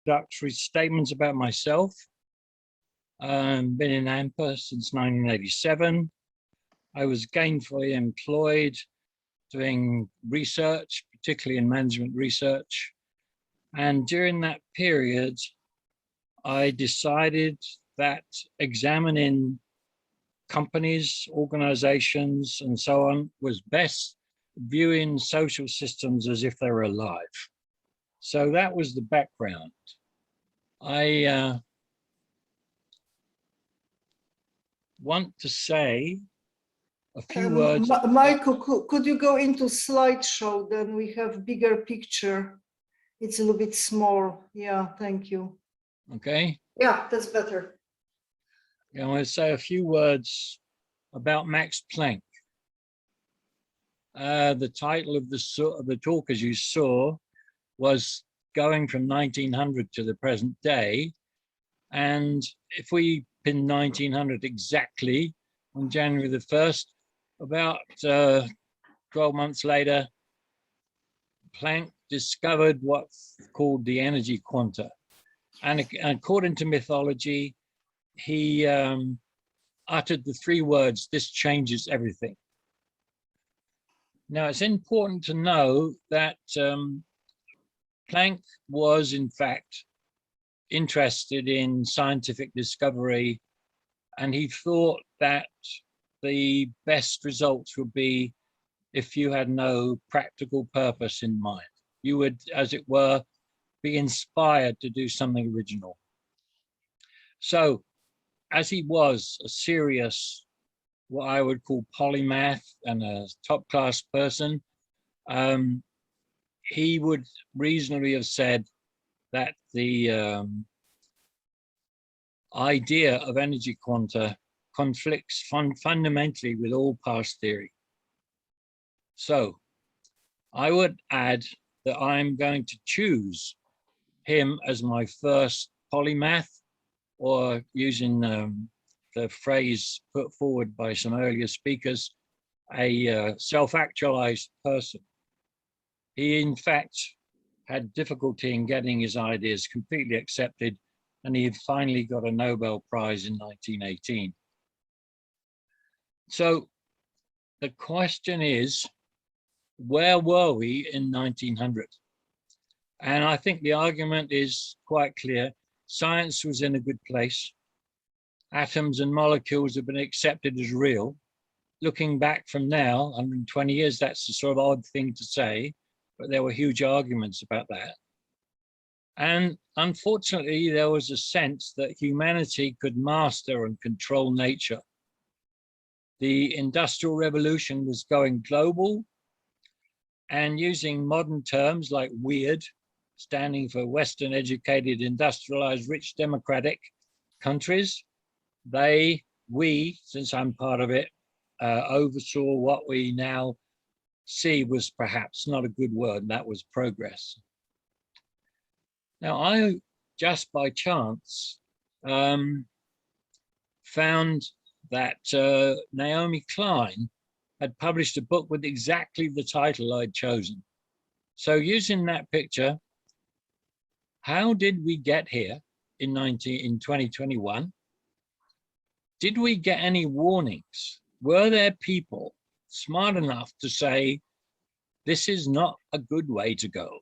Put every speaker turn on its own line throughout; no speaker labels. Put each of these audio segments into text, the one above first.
introductory statements about myself. Been in ANPA since 1987. I was gainfully employed doing research, particularly in management research. And during that period, I decided that examining companies, organizations, and so on was best viewing social systems as if they were alive. So that was the background. I want to say a few words.
Michael, could you go into slideshow? Then we have bigger picture. It's a little bit small. Yeah, thank you.
Okay.
Yeah, that's better.
I want to say a few words about Max Planck. The title of the talk, as you saw, was going from 1900 to the present day. And if we pin 1900 exactly on January the 1st, about 12 months later, Planck discovered what's called the energy quanta. And according to mythology, he uttered the three words, "This changes everything." Now, it's important to know that Planck was, in fact, interested in scientific discovery, and he thought that the best results would be if you had no practical purpose in mind. You would, as it were, be inspired to do something original. So, as he was a serious, what I would call polymath and a top-class person, he would reasonably have said that the idea of energy quanta conflicts fundamentally with all past theory. So I would add that I'm going to choose him as my first polymath, or using the phrase put forward by some earlier speakers, a self-actualized person. He, in fact, had difficulty in getting his ideas completely accepted, and he finally got a Nobel Prize in 1918. So the question is, where were we in 1900? And I think the argument is quite clear. Science was in a good place. Atoms and molecules have been accepted as real. Looking back from now, 120 years, that's a sort of odd thing to say, but there were huge arguments about that. And unfortunately, there was a sense that humanity could master and control nature. The Industrial Revolution was going global, and using modern terms like WEIRD, standing for Western educated, industrialized, rich, democratic countries, we, since I'm part of it, oversaw what we now see was perhaps not a good word, and that was progress. Now, I just by chance found that Naomi Klein had published a book with exactly the title I'd chosen. So using that picture, how did we get here in 2021? Did we get any warnings? Were there people smart enough to say, this is not a good way to go?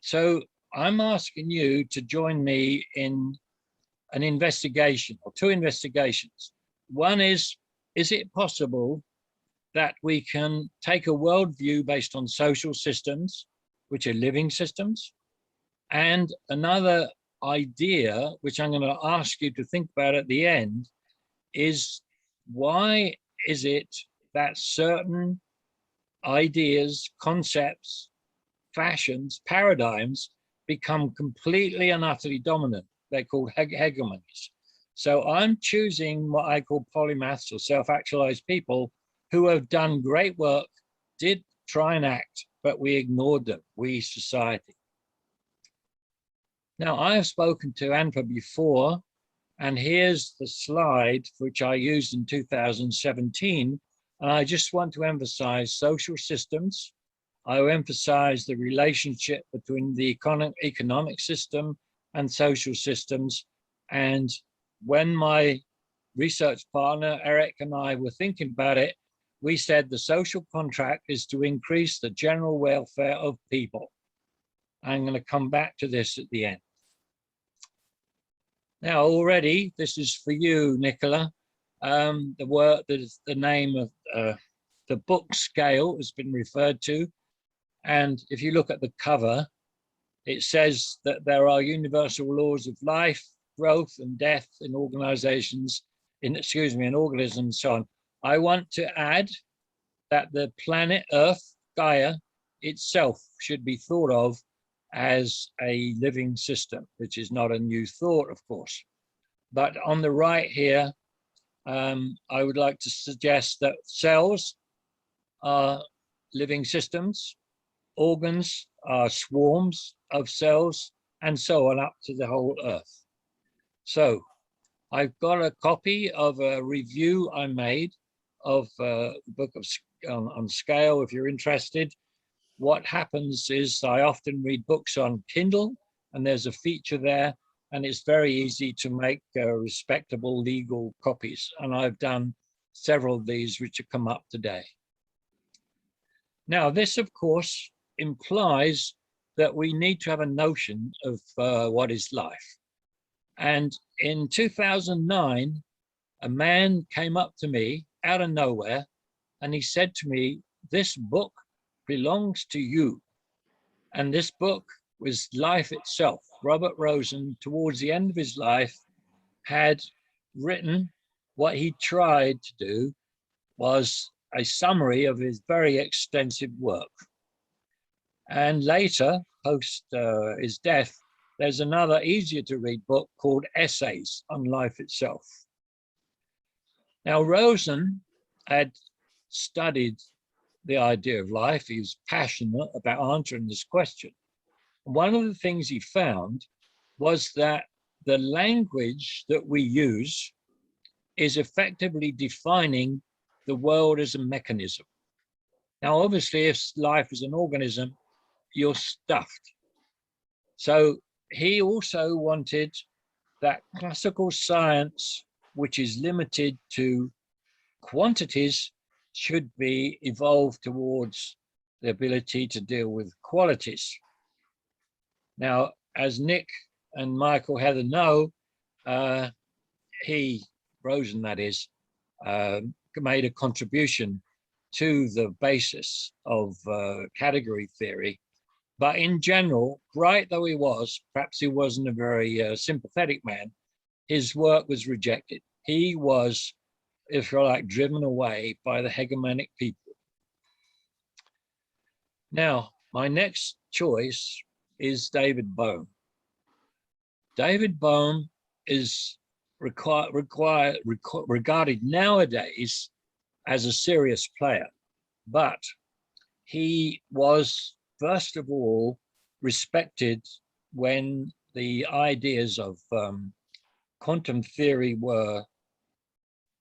So I'm asking you to join me in an investigation, or two investigations. One is it possible that we can take a worldview based on social systems, which are living systems? And another idea, which I'm going to ask you to think about at the end, is why is it that certain ideas, concepts, fashions, paradigms become completely and utterly dominant? They're called hegemonies. So I'm choosing what I call polymaths, or self-actualized people who have done great work, did try and act, but we ignored them, we society. Now, I have spoken to ANPA before, and here's the slide which I used in 2017. And I just want to emphasize social systems. I will emphasize the relationship between the economic system and social systems. And when my research partner, Eric, and I were thinking about it, we said the social contract is to increase the general welfare of people. I'm going to come back to this at the end. Now, already, this is for you, Nicola. The name of the book Scale has been referred to. And if you look at the cover, it says that there are universal laws of life, growth, and death in organisms, so on. I want to add that the planet Earth, Gaia, itself should be thought of as a living system, which is not a new thought, of course. But on the right here, I would like to suggest that cells are living systems, organs are swarms of cells, and so on up to the whole Earth. So I've got a copy of a review I made of a book on Scale, if you're interested. What happens is I often read books on Kindle, and there's a feature there, and it's very easy to make respectable legal copies. And I've done several of these which have come up today. Now, this, of course, implies that we need to have a notion of what is life. And in 2009, a man came up to me out of nowhere, and he said to me, "This book belongs to you." And this book was life itself. Robert Rosen, towards the end of his life, had written what he tried to do was a summary of his very extensive work. And later, post his death, there's another easier to read book called Essays on Life Itself. Now, Rosen had studied the idea of life. He was passionate about answering this question. One of the things he found was that the language that we use is effectively defining the world as a mechanism. Now, obviously, if life is an organism, you're stuffed. So he also wanted that classical science, which is limited to quantities, should be evolved towards the ability to deal with qualities. Now, as Nick and Michael Heather know, Rosen that is, made a contribution to the basis of category theory. But in general, bright though he was, perhaps he wasn't a very sympathetic man, his work was rejected. He was, if you like, driven away by the hegemonic people. Now, my next choice is David Bohm. David Bohm is regarded nowadays as a serious player, but he was, first of all, respected when the ideas of quantum theory were,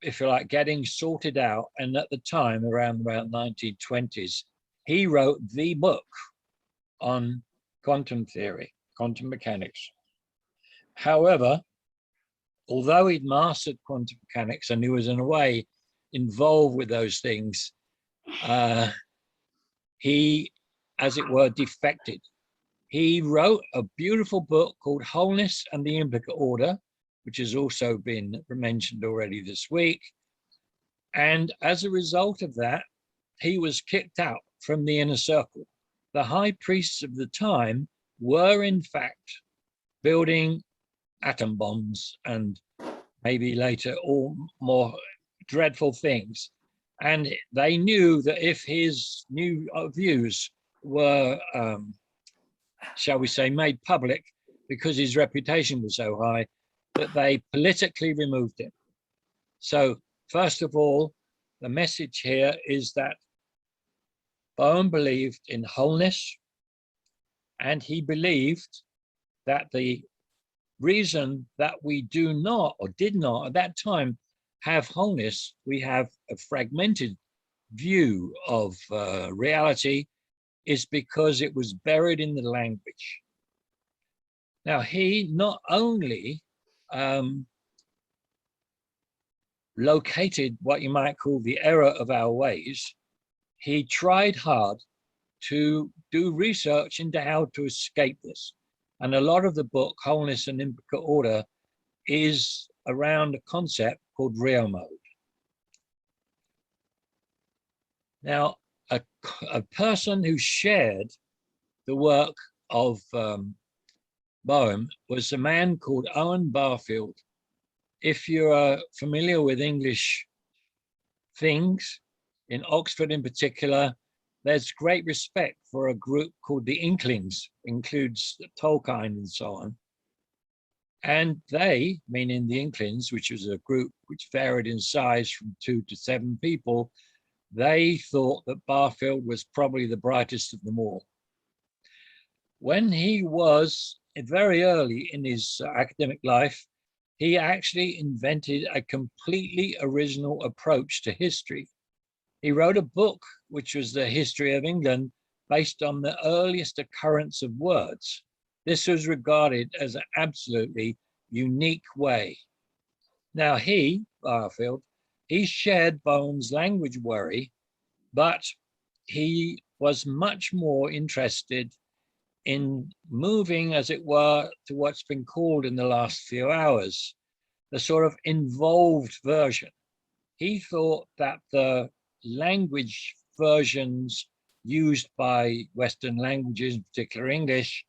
if you like, getting sorted out. And at the time, around 1920s, he wrote the book on quantum theory, quantum mechanics. However, although he'd mastered quantum mechanics and he was in a way involved with those things, he, as it were, defected. He wrote a beautiful book called Wholeness and the Implicate Order, which has also been mentioned already this week. And as a result of that, he was kicked out from the inner circle. The high priests of the time were, in fact, building atom bombs and maybe later all more dreadful things. And they knew that if his new views were, shall we say, made public, because his reputation was so high, that they politically removed him. So first of all, the message here is that Bowen believed in wholeness, and he believed that the reason that we do not, or did not at that time, have wholeness, we have a fragmented view of reality, is because it was buried in the language. Now, he not only located what you might call the error of our ways, he tried hard to do research into how to escape this. And a lot of the book, Wholeness and Imbricate Order, is around a concept called Rio mode. Now, a person who shared the work of Bowen was a man called Owen Barfield. If you're familiar with English things, in Oxford in particular, there's great respect for a group called the Inklings, includes Tolkien and so on. And they, meaning the Inklings, which was a group which varied in size from 2 to 7 people, they thought that Barfield was probably the brightest of them all. When he was very early in his academic life, he actually invented a completely original approach to history. He wrote a book, which was the history of England, based on the earliest occurrence of words. This was regarded as an absolutely unique way. Now Barfield, he shared Bowen's language worry, but he was much more interested in moving, as it were, to what's been called in the last few hours, the sort of involved version. He thought that the language versions used by Western languages, in particular English,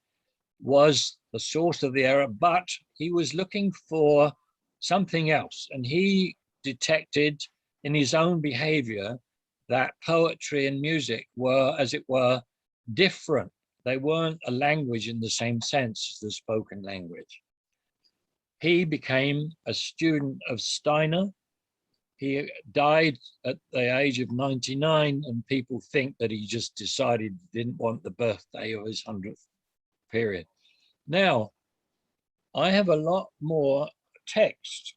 was the source of the error, but he was looking for something else. And he detected in his own behavior that poetry and music were, as it were, different. They weren't a language in the same sense as the spoken language. He became a student of Steiner. He died at the age of 99, and people think that he just decided he didn't want the birthday of his 100th period. Now, I have a lot more text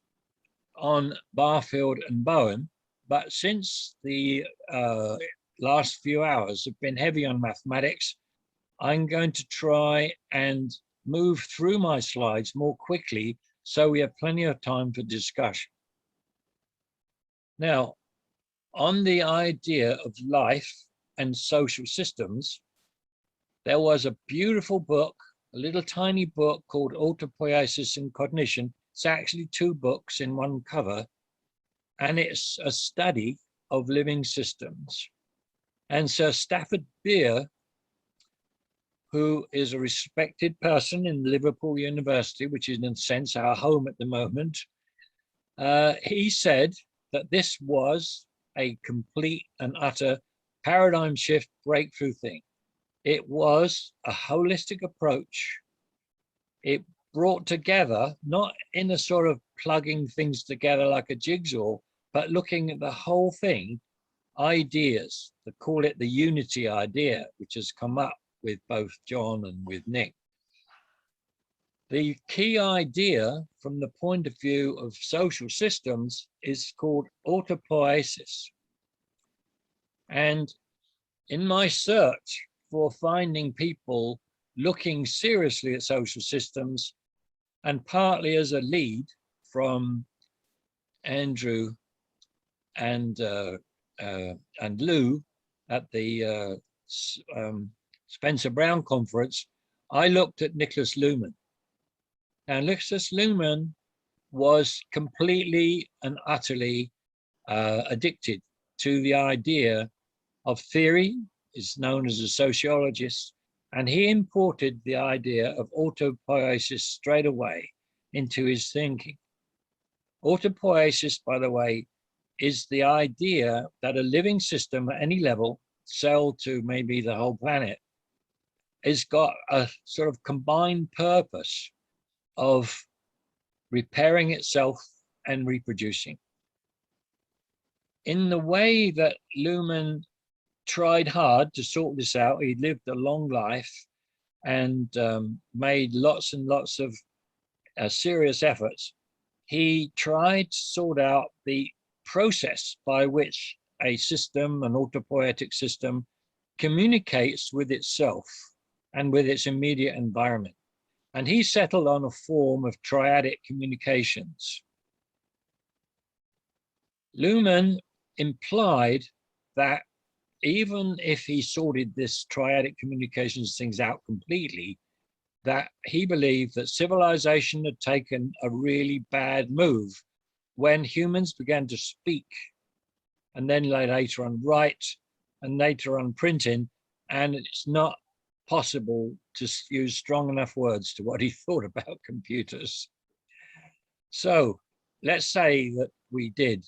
on Barfield and Bowen, but since the last few hours have been heavy on mathematics, I'm going to try and move through my slides more quickly so we have plenty of time for discussion. Now, on the idea of life and social systems, there was a beautiful book, a little tiny book called Autopoiesis and Cognition. It's actually 2 books in one cover, and it's a study of living systems. And Sir Stafford Beer, who is a respected person in Liverpool University, which is in a sense our home at the moment, he said that this was a complete and utter paradigm shift breakthrough thing. It was a holistic approach. It brought together, not in a sort of plugging things together like a jigsaw, but looking at the whole thing, ideas, they call it the unity idea, which has come up with both John and with Nick. The key idea from the point of view of social systems is called autopoiesis. And in my search for finding people looking seriously at social systems, and partly as a lead from Andrew and Lou at the Spencer Brown conference, I looked at Nicholas Luhmann. And Nicholas Luhmann was completely and utterly addicted to the idea of theory, is known as a sociologist, and he imported the idea of autopoiesis straight away into his thinking. Autopoiesis, by the way, is the idea that a living system at any level, cell to maybe the whole planet, has got a sort of combined purpose of repairing itself and reproducing. In the way that Luhmann tried hard to sort this out, he lived a long life and made lots and lots of serious efforts. He tried to sort out the process by which a system, an autopoietic system, communicates with itself and with its immediate environment. And he settled on a form of triadic communications. Luhmann implied that even if he sorted this triadic communications things out completely, that he believed that civilization had taken a really bad move when humans began to speak, and then later on write, and later on printing, and it's not possible to use strong enough words to what he thought about computers. So let's say that we did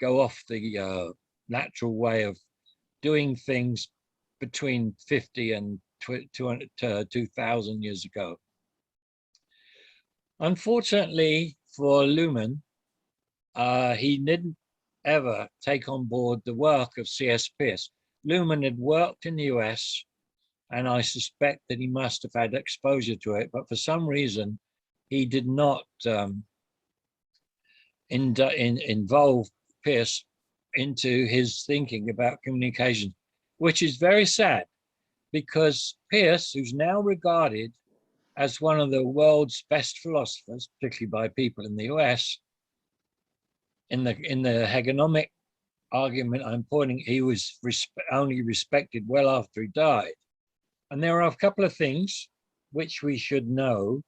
go off the natural way of doing things between 50 and 2000 years ago. Unfortunately for Luhmann, he didn't ever take on board the work of C.S. Peirce. Luhmann had worked in the US, and I suspect that he must have had exposure to it, but for some reason, he did not involve Peirce into his thinking about communication, which is very sad, because Peirce, who's now regarded as one of the world's best philosophers, particularly by people in the US, in the hegemonic argument I'm pointing, he was only respected well after he died. And there are a couple of things which we should know,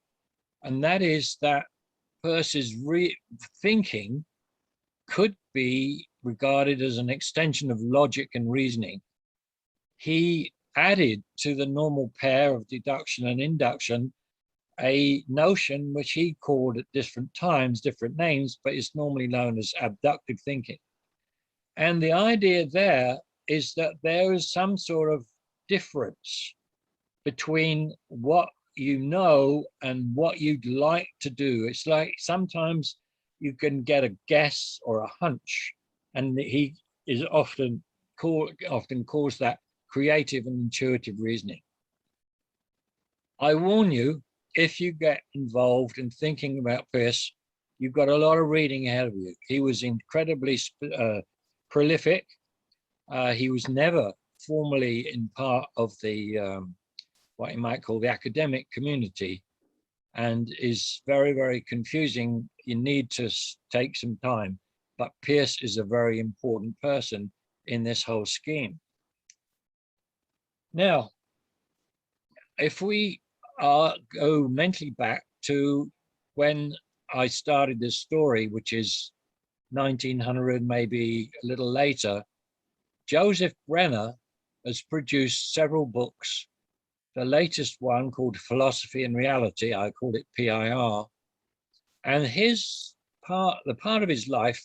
and that is that Peirce's thinking could be regarded as an extension of logic and reasoning. He added to the normal pair of deduction and induction a notion which he called at different times different names, but is normally known as abductive thinking. And the idea there is that there is some sort of difference between what you know and what you'd like to do. It's like sometimes you can get a guess or a hunch, and he is often calls that creative and intuitive reasoning. I warn you, if you get involved in thinking about Peirce, you've got a lot of reading ahead of you. He was incredibly prolific. He was never formally in part of the what you might call the academic community, and is very, very confusing. You need to take some time, but Peirce is a very important person in this whole scheme. Now, if we go mentally back to when I started this story, which is 1900, maybe a little later, Joseph Brenner has produced several books. The latest one called Philosophy and Reality, I call it PIR. And the part of his life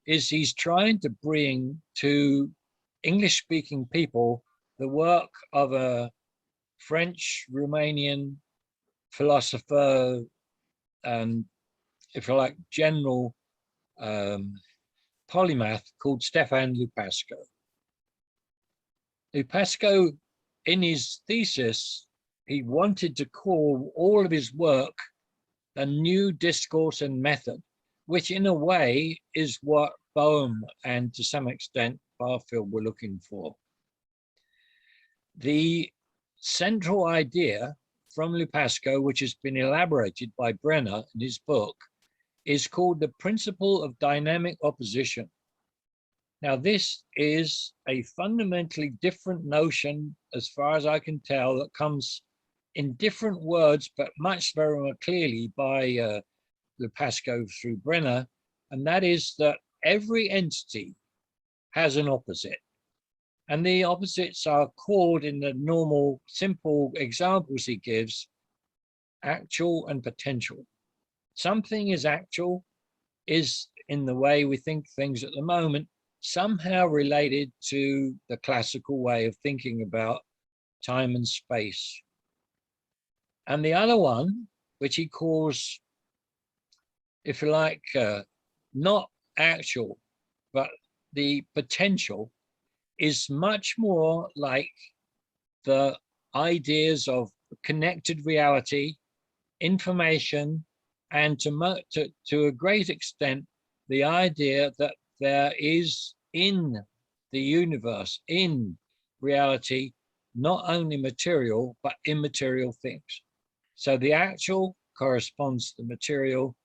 is he's trying to bring to English-speaking people the work of a French, Romanian philosopher, and if you like, general polymath called Stéphane Lupasco. Lupasco, in his thesis, he wanted to call all of his work a new discourse and method, which in a way is what Bohm and to some extent Barfield were looking for. The central idea from Lupasco, which has been elaborated by Brenner in his book, is called the principle of dynamic opposition. Now, this is a fundamentally different notion, as far as I can tell, that comes in different words, but much very more clearly by Lupasco through Brenner, and that is that every entity has an opposite. And the opposites are called, in the normal, simple examples he gives, actual and potential. Something is actual, is in the way we think things at the moment, somehow related to the classical way of thinking about time and space. And the other one, which he calls, if you like, not actual, but the potential, is much more like the ideas of connected reality, information, and to a great extent, the idea that there is in the universe, in reality, not only material, but immaterial things. So the actual corresponds to the material,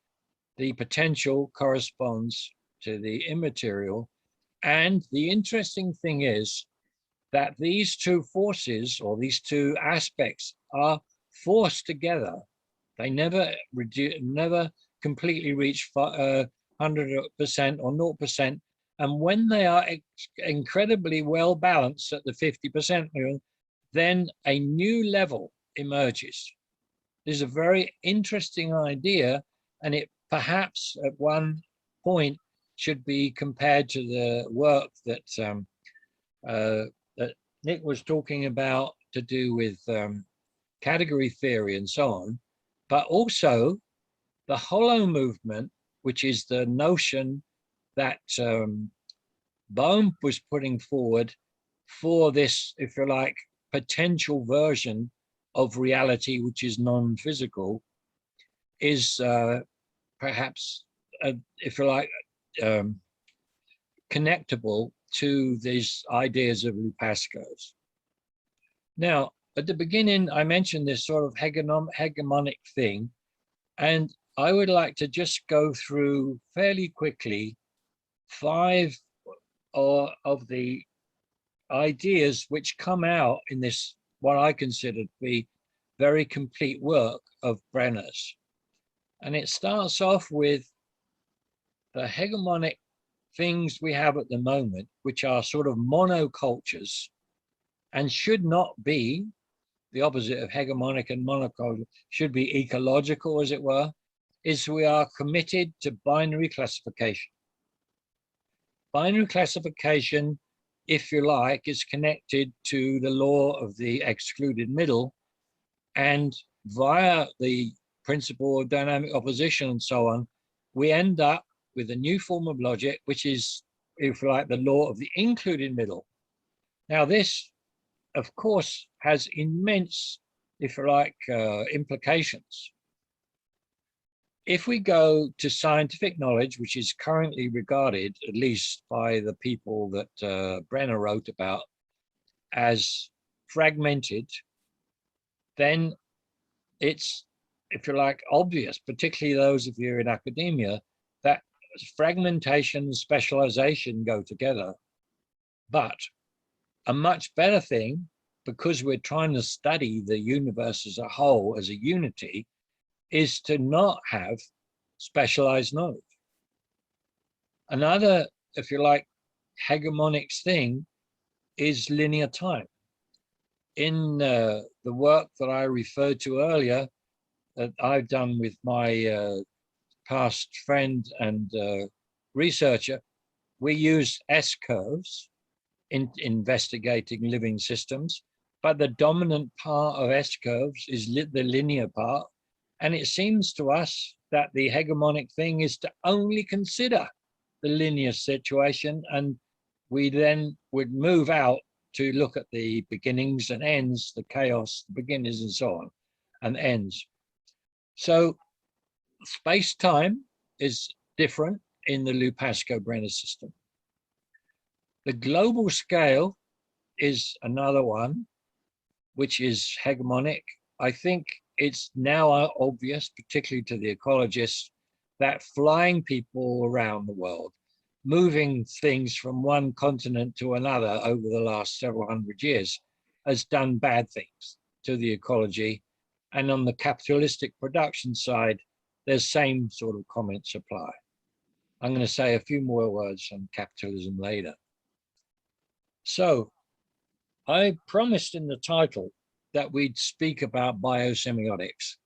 the potential corresponds to the immaterial. And the interesting thing is that these two forces, or these two aspects, are forced together. They never completely reach 100% or 0%. And when they are incredibly well balanced at the 50% level, then a new level emerges. This is a very interesting idea, and it perhaps at one point should be compared to the work that that Nick was talking about to do with category theory and so on, but also the hollow movement, which is the notion that Bohm was putting forward for this, if you like, potential version of reality, which is non-physical, is perhaps, if you like, connectable to these ideas of Lupasco's. Now, at the beginning, I mentioned this sort of hegemonic thing, and I would like to just go through fairly quickly 5 of the ideas which come out in this, what I consider to be very complete work of Brenner's. And it starts off with the hegemonic things we have at the moment, which are sort of monocultures and should not be the opposite of hegemonic and monoculture, should be ecological, as it were, is we are committed to binary classification. Binary classification, if you like, is connected to the law of the excluded middle, and via the principle of dynamic opposition and so on, we end up with a new form of logic, which is, if you like, the law of the included middle. Now, this, of course, has immense, if you like, implications. If we go to scientific knowledge, which is currently regarded, at least by the people that Brenner wrote about, as fragmented, then it's, if you like, obvious, particularly those of you in academia, that fragmentation and specialization go together. But a much better thing, because we're trying to study the universe as a whole, as a unity, is to not have specialized knowledge. Another, if you like, hegemonic thing is linear time. In the work that I referred to earlier, that I've done with my past friend and researcher, we use S-curves in investigating living systems, but the dominant part of S-curves is the linear part. And it seems to us that the hegemonic thing is to only consider the linear situation, and we then would move out to look at the beginnings and ends, the chaos, the beginnings and so on, and ends. So space-time is different in the Lupasco-Brenner system. The global scale is another one, which is hegemonic. I think it's now obvious, particularly to the ecologists, that flying people around the world, moving things from one continent to another over the last several hundred years, has done bad things to the ecology. And on the capitalistic production side, there's same sort of comments apply. I'm going to say a few more words on capitalism later. So I promised in the title that we'd speak about biosemiotics.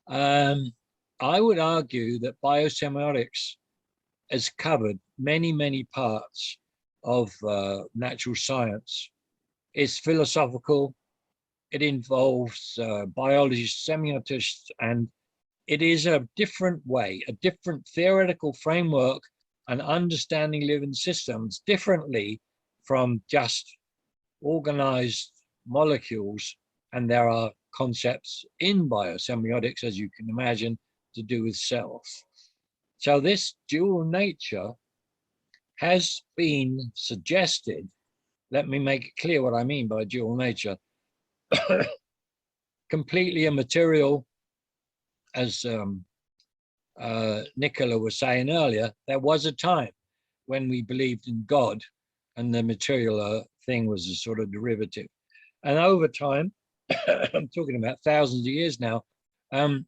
I would argue that biosemiotics has covered many, many parts of natural science. It's philosophical, it involves biology, semiotics, and it is a different way, a different theoretical framework and understanding living systems differently from just organized molecules. And there are concepts in biosemiotics, as you can imagine, to do with cells. So this dual nature has been suggested. Let me make it clear what I mean by dual nature. completely immaterial, as Nicola was saying earlier. There was a time when we believed in God and the material thing was a sort of derivative. And over time, I'm talking about thousands of years now,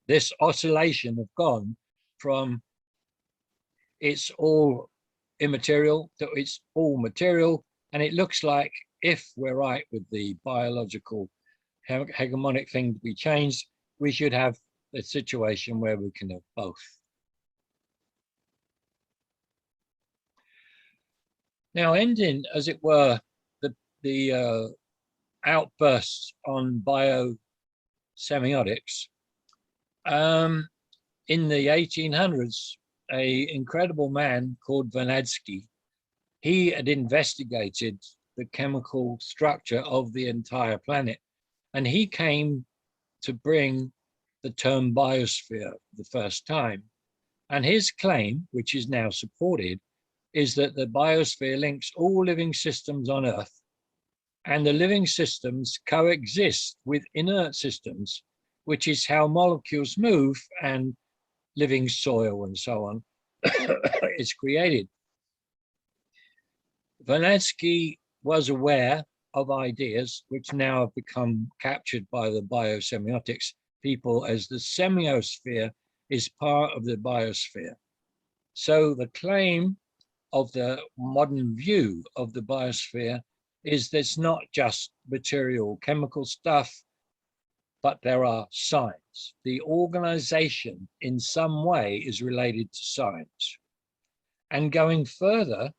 this oscillation have gone from it's all immaterial to it's all material. And it looks like, if we're right with the biological hegemonic thing to be changed, we should have a situation where we can have both. Now, ending, as it were, the outbursts on biosemiotics, in the 1800s, an incredible man called Vernadsky, he had investigated the chemical structure of the entire planet, and he came to bring the term biosphere the first time. And his claim, which is now supported, is that the biosphere links all living systems on Earth, and the living systems coexist with inert systems, which is how molecules move and living soil and so on is created. Vernadsky was aware of ideas which now have become captured by the biosemiotics people as the semiosphere is part of the biosphere. So the claim of the modern view of the biosphere is there's not just material chemical stuff, but there are signs. The organization in some way is related to science. And going further,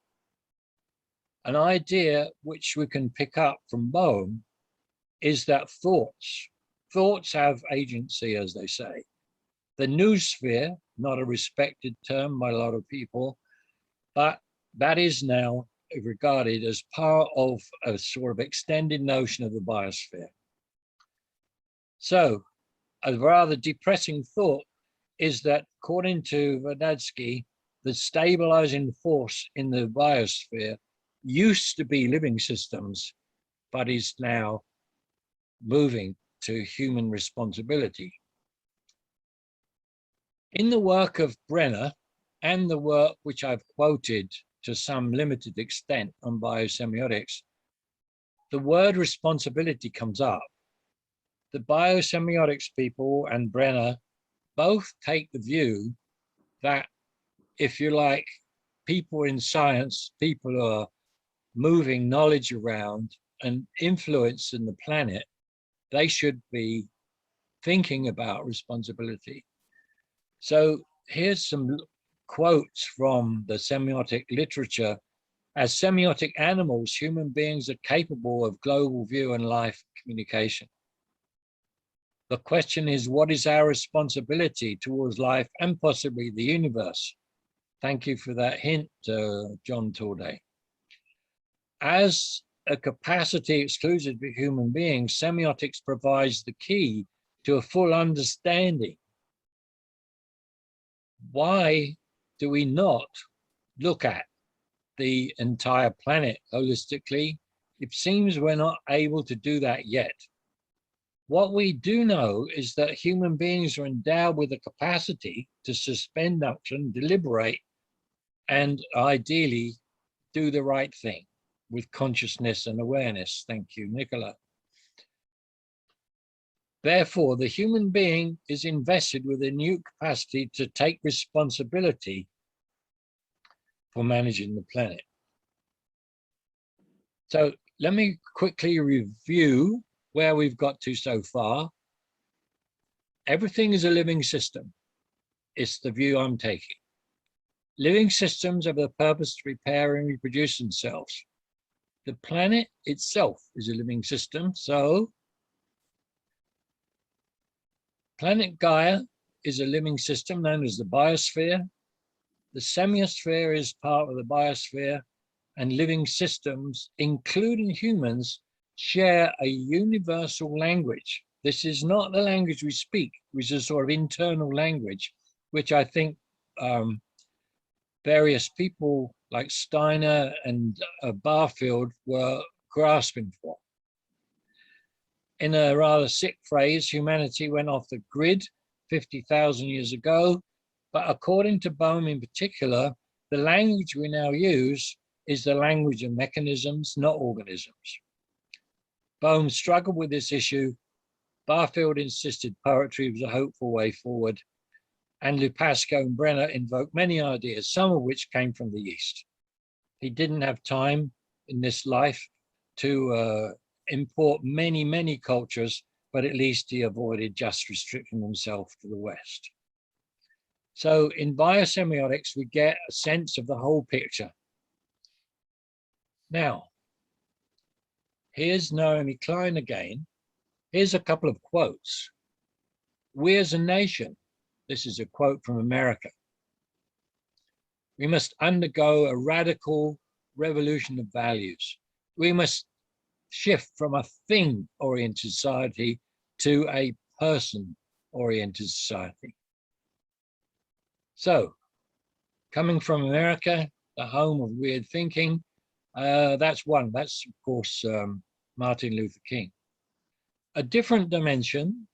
an idea which we can pick up from Bohm is that thoughts have agency, as they say. The noosphere, not a respected term by a lot of people, but that is now regarded as part of a sort of extended notion of the biosphere. So a rather depressing thought is that, according to Vernadsky, the stabilizing force in the biosphere used to be living systems, but is now moving to human responsibility. In the work of Brenner and the work which I've quoted to some limited extent on biosemiotics, the word responsibility comes up. The biosemiotics people and Brenner both take the view that, if you like, people in science, people who are moving knowledge around and influencing the planet, they should be thinking about responsibility. So here's some quotes from the semiotic literature. As semiotic animals, human beings are capable of global view and life communication. The question is, what is our responsibility towards life and possibly the universe? Thank you for that hint, John Torday. As a capacity exclusive for human beings, semiotics provides the key to a full understanding. Why do we not look at the entire planet holistically? It seems we're not able to do that yet. What we do know is that human beings are endowed with a capacity to suspend action, deliberate, and ideally do the right thing with consciousness and awareness. Thank you, Nicola. Therefore, the human being is invested with a new capacity to take responsibility for managing the planet. So let me quickly review where we've got to so far. Everything is a living system. It's the view I'm taking. Living systems have the purpose to repair and reproduce themselves. The planet itself is a living system. So planet Gaia is a living system known as the biosphere. The semiosphere is part of the biosphere, and living systems, including humans, share a universal language. This is not the language we speak, which is a sort of internal language, which I think various people like Steiner and Barfield were grasping for. In a rather sick phrase, humanity went off the grid 50,000 years ago, but according to Bohm in particular, the language we now use is the language of mechanisms, not organisms. Bohm struggled with this issue. Barfield insisted poetry was a hopeful way forward, and Lupasco and Brenner invoked many ideas, some of which came from the East. He didn't have time in this life to import many, many cultures, but at least he avoided just restricting himself to the West. So in biosemiotics, we get a sense of the whole picture. Now, here's Naomi Klein again. Here's a couple of quotes. We as a nation, this is a quote from America, we must undergo a radical revolution of values. We must shift from a thing-oriented society to a person-oriented society. So, coming from America, the home of weird thinking, that's one. That's, of course, Martin Luther King. A different dimension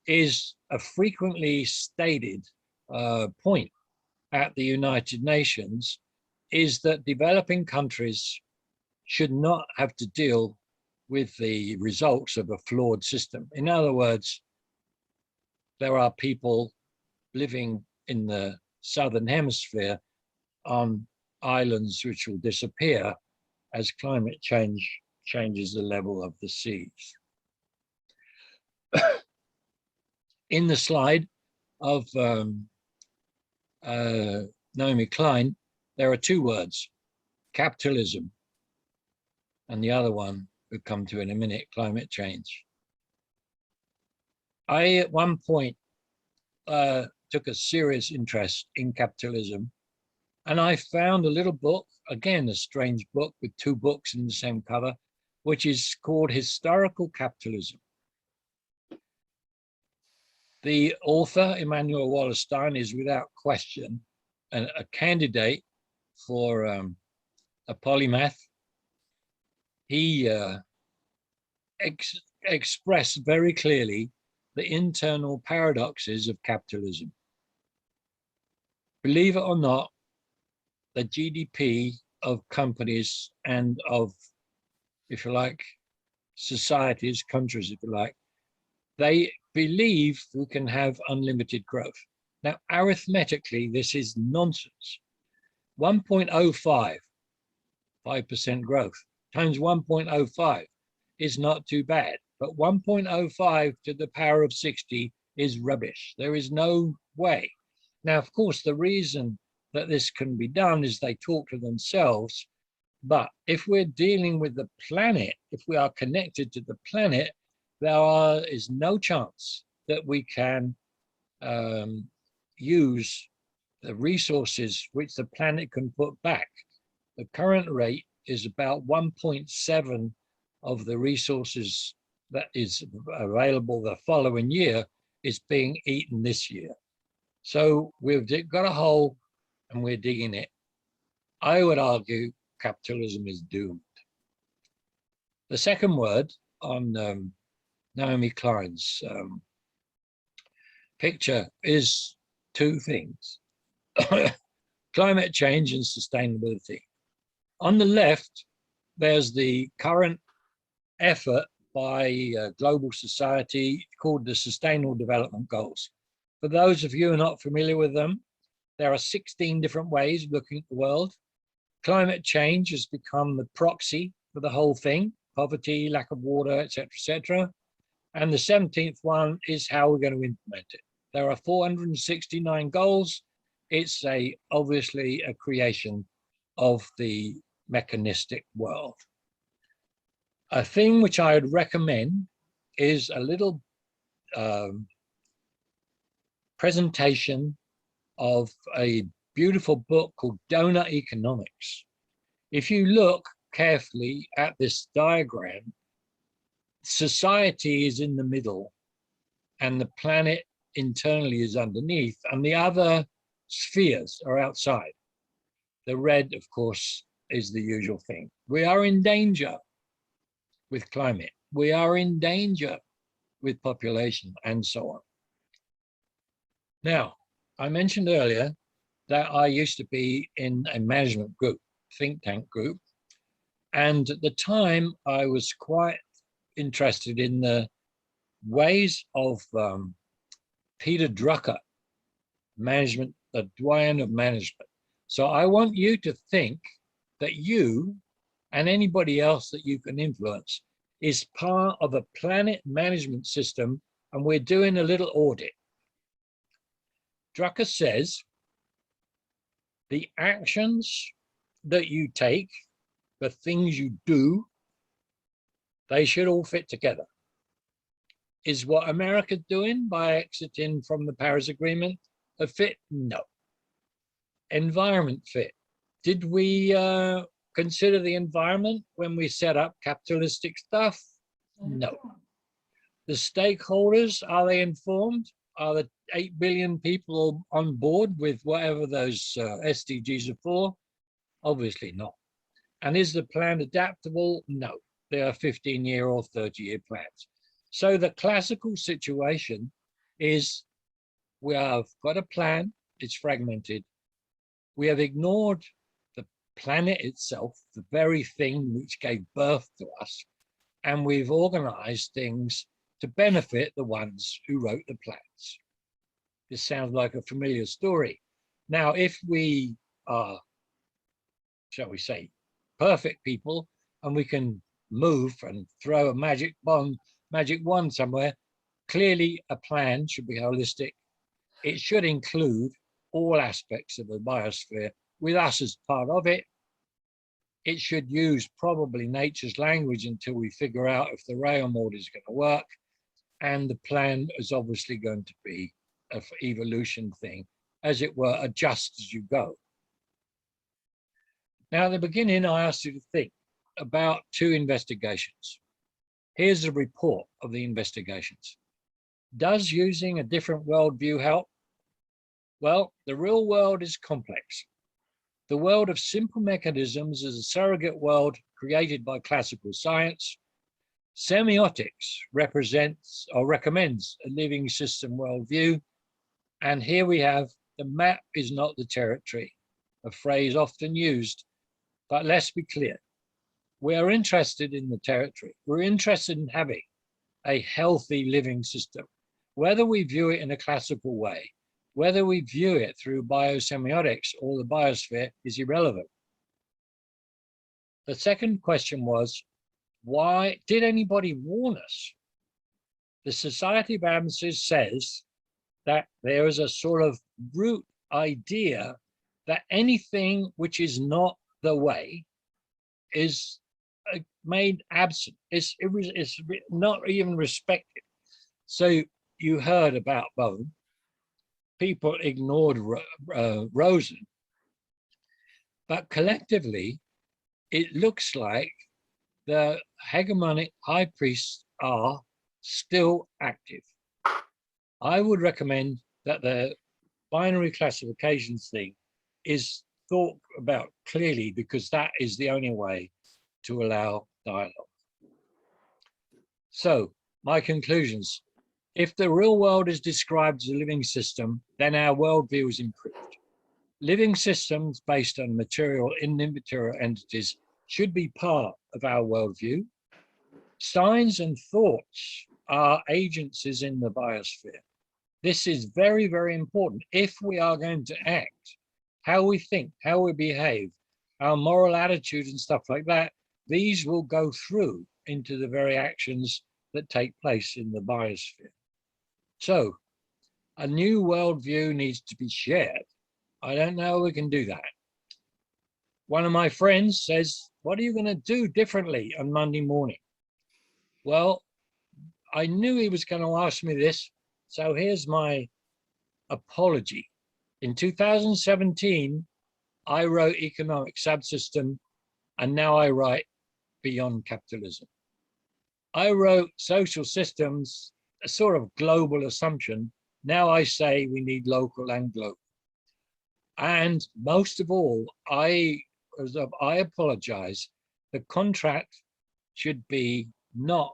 is a frequently stated point at the United Nations, is that developing countries should not have to deal with the results of a flawed system. In other words, there are people living in the southern hemisphere on islands which will disappear as climate change changes the level of the seas. In the slide of Naomi Klein, there are two words, capitalism, and the other one we'll come to in a minute, climate change. I, at one point, took a serious interest in capitalism, and I found a little book, again, a strange book with two books in the same cover, which is called Historical Capitalism. The author, Immanuel Wallerstein, is without question a candidate for a polymath. He expressed very clearly the internal paradoxes of capitalism. Believe it or not, the GDP of companies and of, if you like, societies, countries, if you like, they believe we can have unlimited growth. Now, arithmetically, this is nonsense. 1.05, 5% growth, times 1.05 is not too bad, but 1.05 to the power of 60 is rubbish. There is no way. Now, of course, the reason that this can be done is they talk to themselves, but if we're dealing with the planet, if we are connected to the planet, there is no chance that we can use the resources which the planet can put back. The current rate is about 1.7 of the resources that is available the following year is being eaten this year. So we've got a hole and we're digging it. I would argue capitalism is doomed. The second word on Naomi Klein's picture is two things, climate change and sustainability. On the left, there's the current effort by global society called the Sustainable Development Goals. For those of you who are not familiar with them, there are 16 different ways of looking at the world. Climate change has become the proxy for the whole thing, poverty, lack of water, etc., etc. And the 17th one is how we're going to implement it. There are 469 goals. It's obviously a creation of the mechanistic world. A thing which I would recommend is a little presentation of a beautiful book called Donor Economics. If you look carefully at this diagram, society is in the middle and the planet internally is underneath, and the other spheres are outside. The red, of course, is the usual thing. We are in danger with climate. We are in danger with population and so on. Now, I mentioned earlier that I used to be in a management group, think tank group, and at the time I was quite interested in the ways of Peter Drucker, management, the doyen of management. So I want you to think that you and anybody else that you can influence is part of a planet management system, and we're doing a little audit. Drucker says the actions that you take, the things you do, they should all fit together. Is what America's doing by exiting from the Paris Agreement a fit? No. Environment fit. Did we consider the environment when we set up capitalistic stuff? No. The stakeholders, are they informed? Are the 8 billion people on board with whatever those SDGs are for? Obviously not. And is the plan adaptable? No. They are 15-year or 30-year plans. So the classical situation is we have got a plan, it's fragmented. We have ignored the planet itself, the very thing which gave birth to us, and we've organized things to benefit the ones who wrote the plans. This sounds like a familiar story. Now, if we are, shall we say, perfect people, and we can move and throw a magic wand somewhere, clearly a plan should be holistic. It should include all aspects of the biosphere with us as part of it. It should use probably nature's language until we figure out if the rail mode is going to work. And the plan is obviously going to be an evolution thing, as it were, adjust as you go. Now, at the beginning, I asked you to think about 2 investigations. Here's a report of the investigations. Does using a different worldview help? Well, the real world is complex. The world of simple mechanisms is a surrogate world created by classical science. Semiotics represents or recommends a living system worldview. And here we have the map is not the territory, a phrase often used, but let's be clear. We are interested in the territory. We're interested in having a healthy living system, whether we view it in a classical way, whether we view it through biosemiotics or the biosphere is irrelevant. The second question was, why did anybody warn us? The Society of Advances says that there is a sort of root idea that anything which is not the way is made absent. It's not even respected. So you heard about Bowen. People ignored Rosen. But collectively, it looks like the hegemonic high priests are still active. I would recommend that the binary classifications thing is thought about clearly, because that is the only way to allow dialogue. So my conclusions: if the real world is described as a living system, then our worldview is improved. Living systems based on material and immaterial entities should be part of our worldview. Signs and thoughts are agencies in the biosphere. This is very, very important. If we are going to act, how we think, how we behave, our moral attitude and stuff like that, these will go through into the very actions that take place in the biosphere. So a new worldview needs to be shared. I don't know how we can do that. One of my friends says, what are you going to do differently on Monday morning? Well, I knew he was going to ask me this, so here's my apology. In 2017, I wrote Economic Subsystem, and now I write Beyond Capitalism. I wrote Social Systems, a sort of global assumption. Now I say we need local and global. And most of all, I apologize. The contract should be not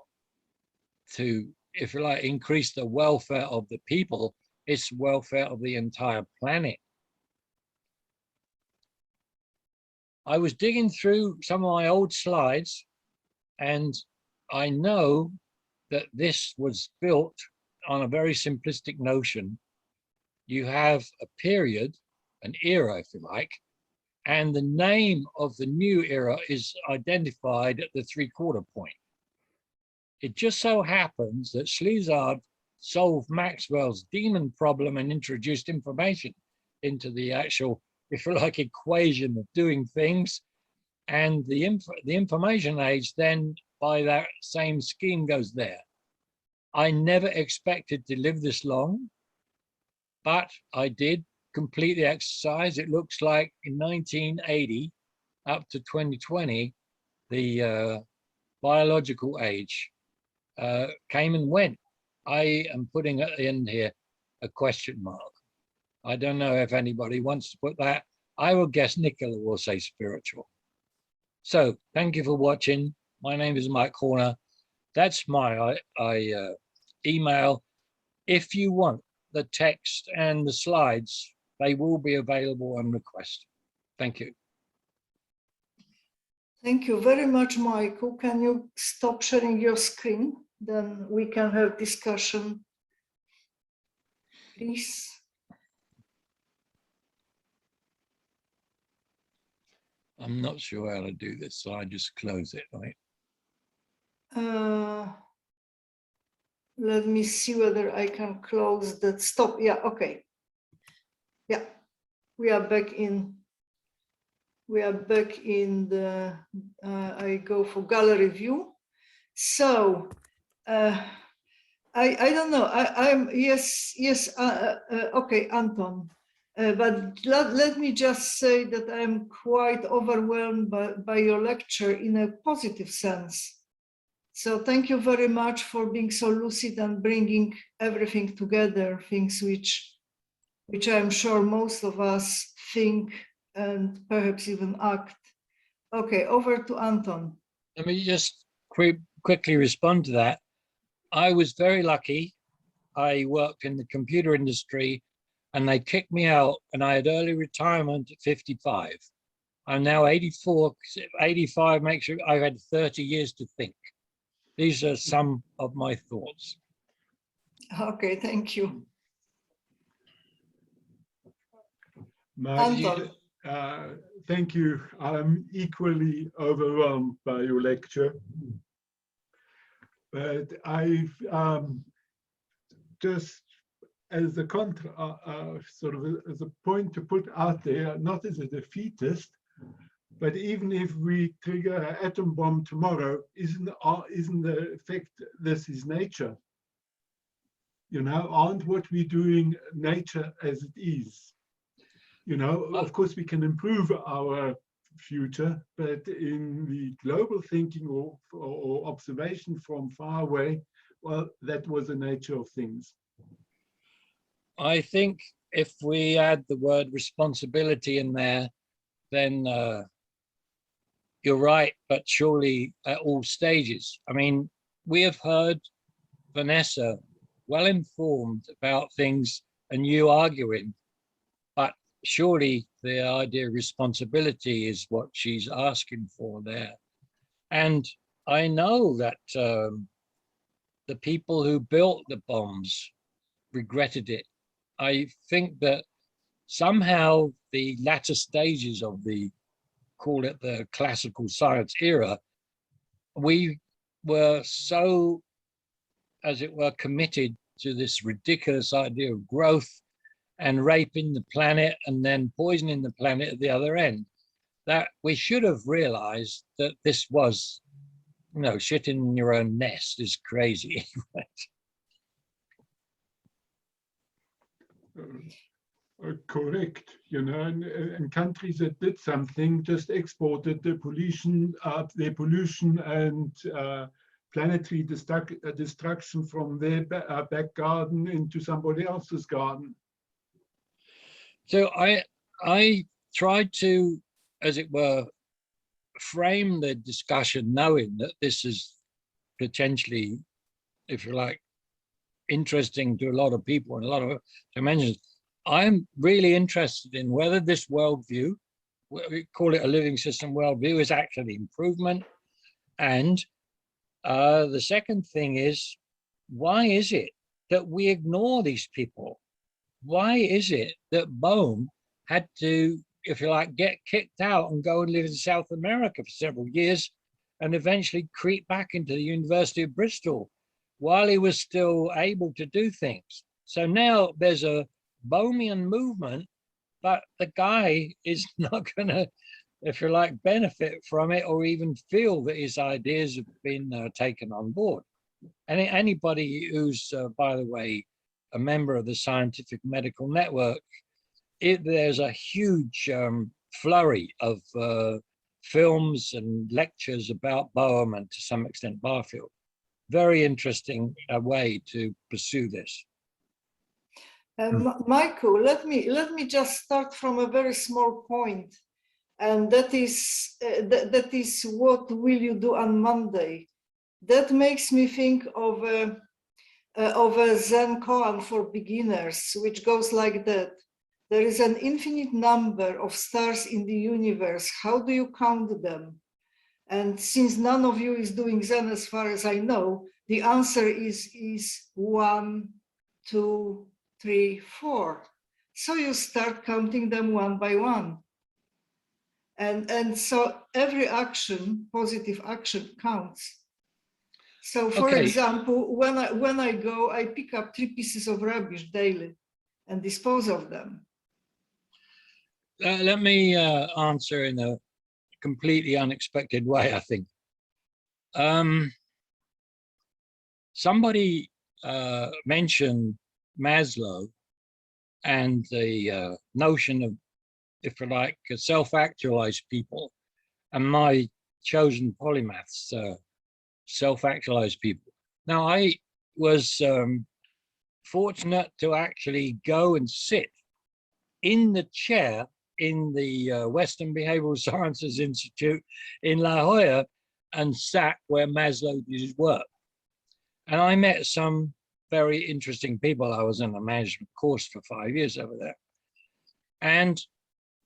to if you like, increase the welfare of the people, it's welfare of the entire planet. I was digging through some of my old slides, and I know that this was built on a very simplistic notion. You have a period, an era, if you like, and the name of the new era is identified at the 3/4 point. It just so happens that Slezard solved Maxwell's demon problem and introduced information into the actual, if you like, equation of doing things. And the information age then, by that same scheme, goes there. I never expected to live this long, but I did complete the exercise. It looks like in 1980 up to 2020, the biological age came and went. I am putting at the end here a question mark. I don't know if anybody wants to put that. I will guess Nicola will say spiritual. So thank you for watching. My name is Mike Horner. That's my email. If you want the text and the slides, they will be available on request. Thank you.
Thank you very much, Michael. Can you stop sharing your screen? Then we can have discussion, please.
I'm not sure how to do this, so I just close it, right?
Let me see whether I can close that. Stop. Yeah, okay. Yeah, we are back in. We are back in the, I go for gallery view. So, I don't know, I'm, yes, okay, Anton. But let me just say that I'm quite overwhelmed by your lecture in a positive sense. So thank you very much for being so lucid and bringing everything together, things which I'm sure most of us think and perhaps even act. Okay, over to Anton.
Let me just quickly respond to that. I was very lucky. I worked in the computer industry and they kicked me out and I had early retirement at 55. I'm now 84, 85 makes sure I've had 30 years to think. These are some of my thoughts.
Okay, thank you.
Anton. Thank you. I'm equally overwhelmed by your lecture. But I've just as a sort of as a point to put out there, not as a defeatist, but even if we trigger an atom bomb tomorrow, isn't the effect this is nature? You know, aren't what we're doing nature as it is? You know, of course, we can improve our future, but in the global thinking or observation from far away, well, that was the nature of things.
I think if we add the word responsibility in there, then you're right, but surely at all stages. I mean, we have heard Vanessa well informed about things and you arguing, but surely the idea of responsibility is what she's asking for there. And I know that the people who built the bombs regretted it. I think that somehow the latter stages of the, call it the classical science era, we were so, as it were, committed to this ridiculous idea of growth and raping the planet and then poisoning the planet at the other end, that we should have realized that this was, you know, shit in your own nest is crazy.
Correct, you know, and countries that did something just exported the pollution, their pollution and planetary destruction from their back garden into somebody else's garden.
So I tried to, as it were, frame the discussion knowing that this is potentially, if you like, interesting to a lot of people in a lot of dimensions. I'm really interested in whether this worldview, we call it a living system worldview, is actually improvement. And the second thing is, why is it that we ignore these people? Why is it that Bohm had to, if you like, get kicked out and go and live in South America for several years and eventually creep back into the University of Bristol while he was still able to do things? So now there's a Bohmian movement, but the guy is not going to, if you like, benefit from it or even feel that his ideas have been taken on board. And anybody who's, by the way, a member of the Scientific Medical Network, there's a huge flurry of films and lectures about Bohm and to some extent Barfield. Very interesting way to pursue this.
Michael, let me just start from a very small point, and that is what will you do on Monday? That makes me think of a Zen koan for beginners, which goes like that. There is an infinite number of stars in the universe. How do you count them? And since none of you is doing Zen as far as I know, the answer is 1, 2, 3, 4. So you start counting them one by one. And so every action, positive action, counts. So for example, when I go, I pick up 3 pieces of rubbish daily and dispose of them.
Let me answer in a completely unexpected way, I think. Somebody mentioned Maslow and the notion of, if you like, self-actualized people, and my chosen polymaths, self-actualized people. Now, I was fortunate to actually go and sit in the chair in the Western Behavioral Sciences Institute in La Jolla and sat where Maslow did his work. And I met some very interesting people. I was in a management course for 5 years over there. And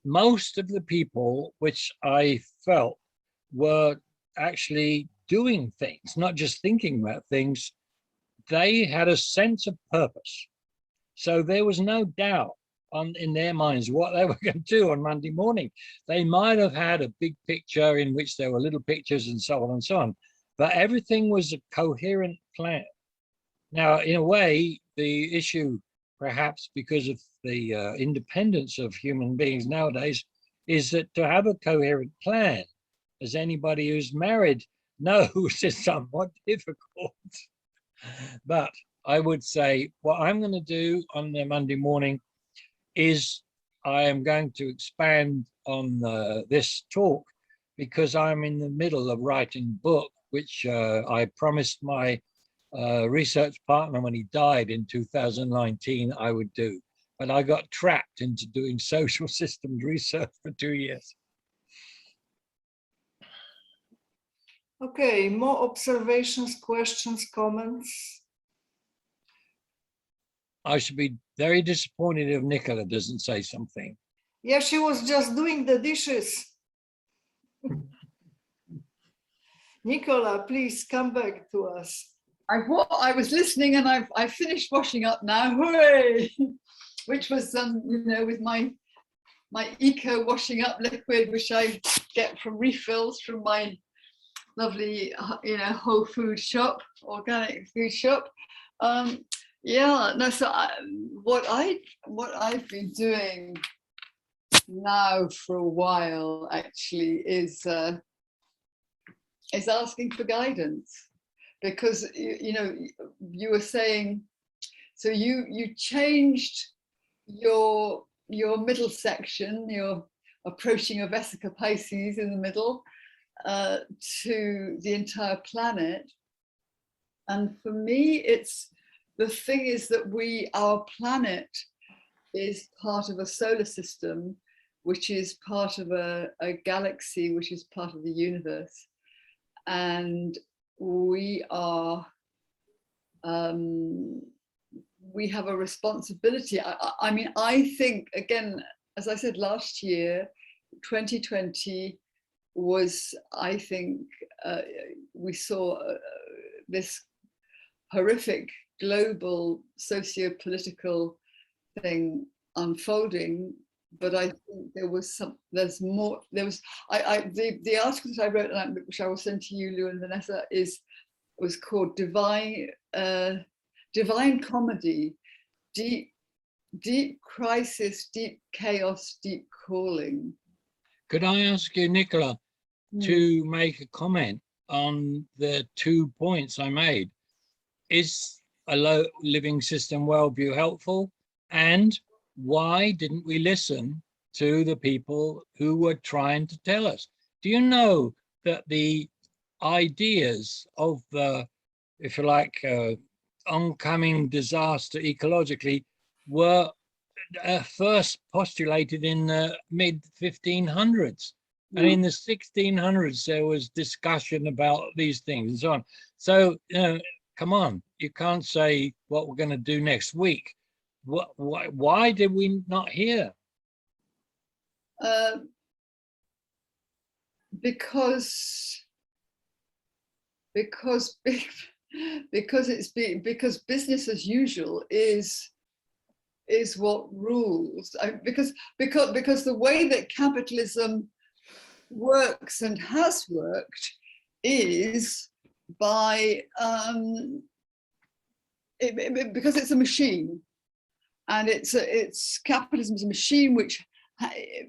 most of the people which I felt were actually doing things, not just thinking about things, they had a sense of purpose. So there was no doubt in their minds what they were going to do on Monday morning. They might have had a big picture in which there were little pictures and so on and so on, but everything was a coherent plan. Now, in a way, the issue, perhaps because of the independence of human beings nowadays, is that to have a coherent plan, as anybody who's married knows, is somewhat difficult. But I would say what I'm going to do on the Monday morning is I am going to expand on this talk, because I'm in the middle of writing a book, which I promised my research partner when he died in 2019 I would do. But I got trapped into doing social systems research for 2 years.
Okay, more observations, questions, comments?
I should be very disappointed if Nicola doesn't say something.
Yeah, she was just doing the dishes. Nicola, please come back to us.
I was listening, and I finished washing up now. Hooray! Which was with my eco washing up liquid, which I get from refills from my lovely whole food shop, organic food shop. Yeah, no. So what I've been doing now for a while actually is asking for guidance, because you were saying, so you changed your middle section, you're approaching a Vesica Pisces in the middle, to the entire planet. And for me, the thing is that our planet is part of a solar system, which is part of a galaxy, which is part of the universe. And we are we have a responsibility. I mean, I think, again, as I said last year, 2020 was, I think, we saw this horrific global socio-political thing unfolding, but I think there's more. The article that I wrote, which I will send to you, Lou and Vanessa, was called Divine Comedy, Deep Crisis, Deep Chaos, Deep Calling.
Could I ask you, Nicola, to make a comment on the 2 points I made? Is a low living system worldview helpful? And why didn't we listen to the people who were trying to tell us? Do you know that the ideas of the, if you like, oncoming disaster ecologically were first postulated in the mid-1500s? And in the 1600s, there was discussion about these things and so on. So, come on, you can't say what we're going to do next week. Why did we not hear?
Because business as usual is what rules. Because the way that capitalism works and has worked is by because it's a machine, and it's capitalism is a machine which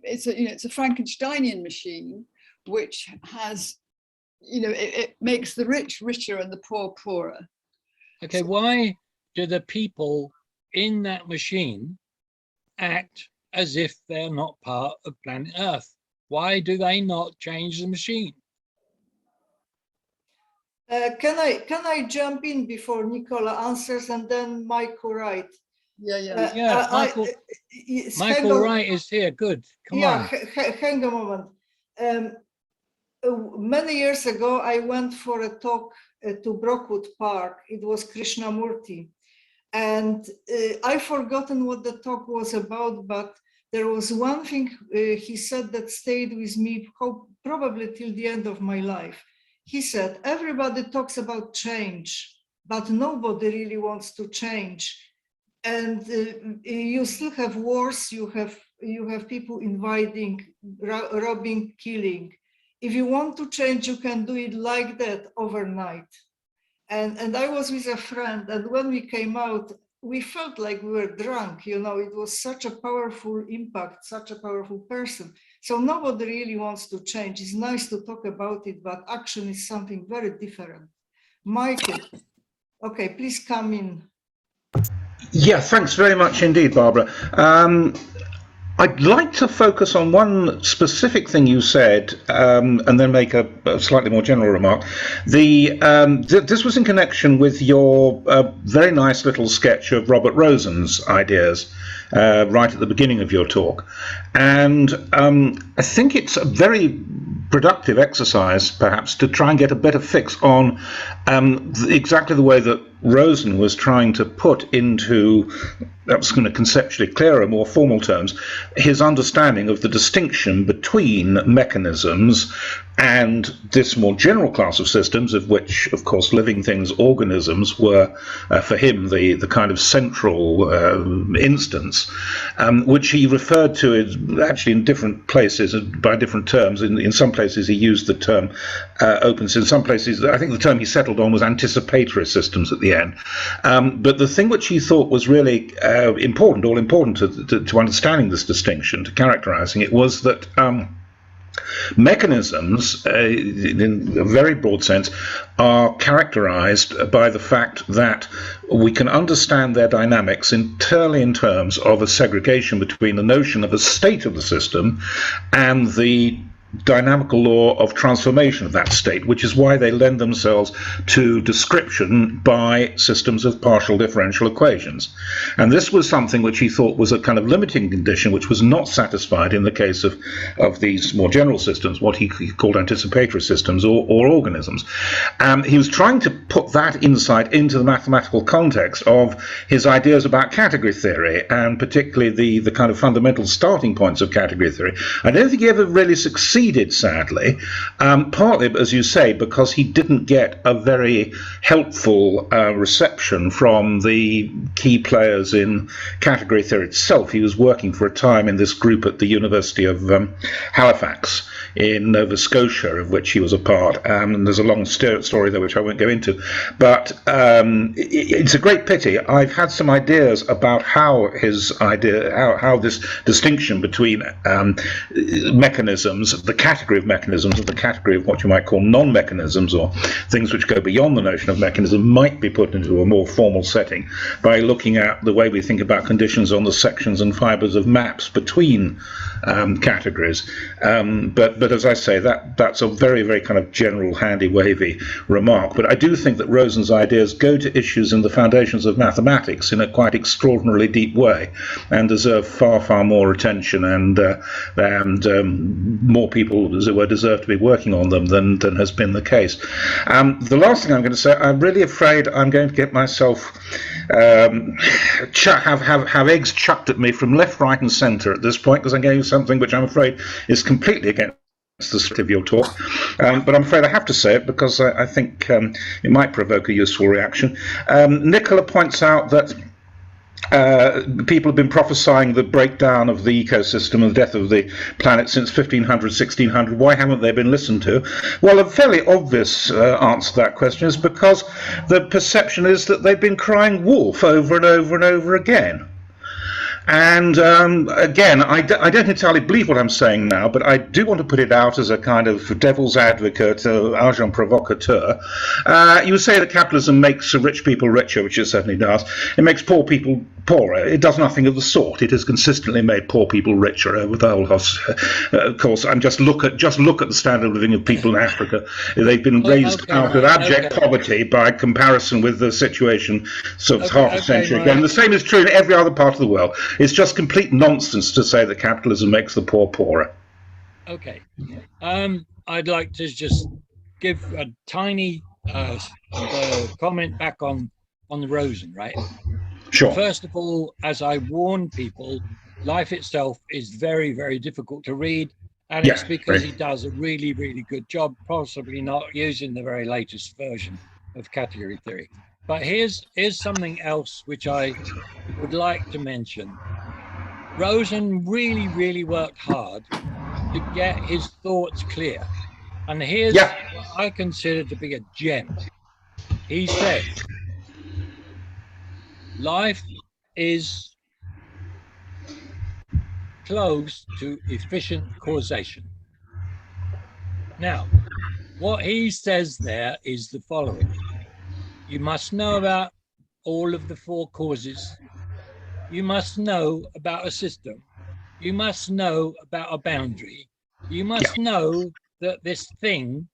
it's a Frankensteinian machine which has, it makes the rich richer and the poor poorer.
Okay, so why do the people in that machine act as if they're not part of planet Earth? Why do they not change the machine?
Can I jump in before Nicola answers, and then Michael Wright?
Yeah, Michael Wright is here. Good. Come on.
Hang a moment. Many years ago, I went for a talk to Brookwood Park. It was Krishnamurti. And I've forgotten what the talk was about, but there was one thing he said that stayed with me probably till the end of my life. He said, everybody talks about change, but nobody really wants to change. And you still have wars, you have people invading, robbing, killing. If you want to change, you can do it like that overnight. And I was with a friend, and when we came out, we felt like we were drunk. It was such a powerful impact, such a powerful person. So nobody really wants to change. It's nice to talk about it, but action is something very different. Michael, okay, please come in.
Yeah, thanks very much indeed, Barbara. I'd like to focus on one specific thing you said, and then make a slightly more general remark. This was in connection with your very nice little sketch of Robert Rosen's ideas right at the beginning of your talk. And I think it's a very productive exercise, perhaps, to try and get a better fix on exactly the way that Rosen was trying to put into, that's going to conceptually clearer, more formal terms, his understanding of the distinction between mechanisms and this more general class of systems, of which, of course, living things, organisms, were, for him, the kind of central instance, which he referred to as, actually in different places by different terms. In some places he used the term opens, in some places I think the term he settled on was anticipatory systems at the end. But the thing which he thought was really important, all important to understanding this distinction, to characterizing it, was that mechanisms, in a very broad sense, are characterized by the fact that we can understand their dynamics entirely in terms of a segregation between the notion of a state of the system and the dynamical law of transformation of that state, which is why they lend themselves to description by systems of partial differential equations. And this was something which he thought was a kind of limiting condition, which was not satisfied in the case of these more general systems, what he called anticipatory systems or organisms. He was trying to put that insight into the mathematical context of his ideas about category theory, and particularly the kind of fundamental starting points of category theory. I don't think he ever really succeeded, sadly, partly, as you say, because he didn't get a very helpful reception from the key players in category theory itself. He was working for a time in this group at the University of Halifax in Nova Scotia, of which he was a part, and there's a long story there which I won't go into, but it's a great pity. I've had some ideas about how this distinction between mechanisms, the category of mechanisms and the category of what you might call non-mechanisms, or things which go beyond the notion of mechanism, might be put into a more formal setting by looking at the way we think about conditions on the sections and fibers of maps between categories. But as I say, that's a very, very kind of general, handy, wavy remark. But I do think that Rosen's ideas go to issues in the foundations of mathematics in a quite extraordinarily deep way, and deserve far, far more attention, and more people, as it were, deserve to be working on them than has been the case. The last thing I'm going to say, I'm really afraid I'm going to get myself have eggs chucked at me from left, right, and centre at this point, because I'm going to something which I'm afraid is completely against the spirit of your talk, but I'm afraid I have to say it because I think it might provoke a useful reaction. Nicola points out that people have been prophesying the breakdown of the ecosystem and the death of the planet since 1500, 1600. Why haven't they been listened to? Well, a fairly obvious answer to that question is because the perception is that they've been crying wolf over and over and over again. And again, I don't entirely believe what I'm saying now, but I do want to put it out as a kind of devil's advocate, agent provocateur. You say that capitalism makes rich people richer, which it certainly does. It makes poor people poorer. It does nothing of the sort. It has consistently made poor people richer over the whole house. Of course, and just look at the standard of living of people in Africa. They've been raised out of abject poverty by comparison with the situation sort of half a century ago. And the same is true in every other part of the world. It's just complete nonsense to say that capitalism makes the poor poorer.
Okay. I'd like to just give a tiny comment back on the Rosen, right?
Sure.
First of all, as I warn people, Life itself is very, very difficult to read. And it's because he does a really, really good job, possibly not using the very latest version of category theory. But here's something else which I would like to mention. Rosen really, really worked hard to get his thoughts clear. And here's what I consider to be a gem. He said, life is close to efficient causation. Now, what he says there is the following. You must know about all of the four causes. You must know about a system. You must know about a boundary. You must know that this thing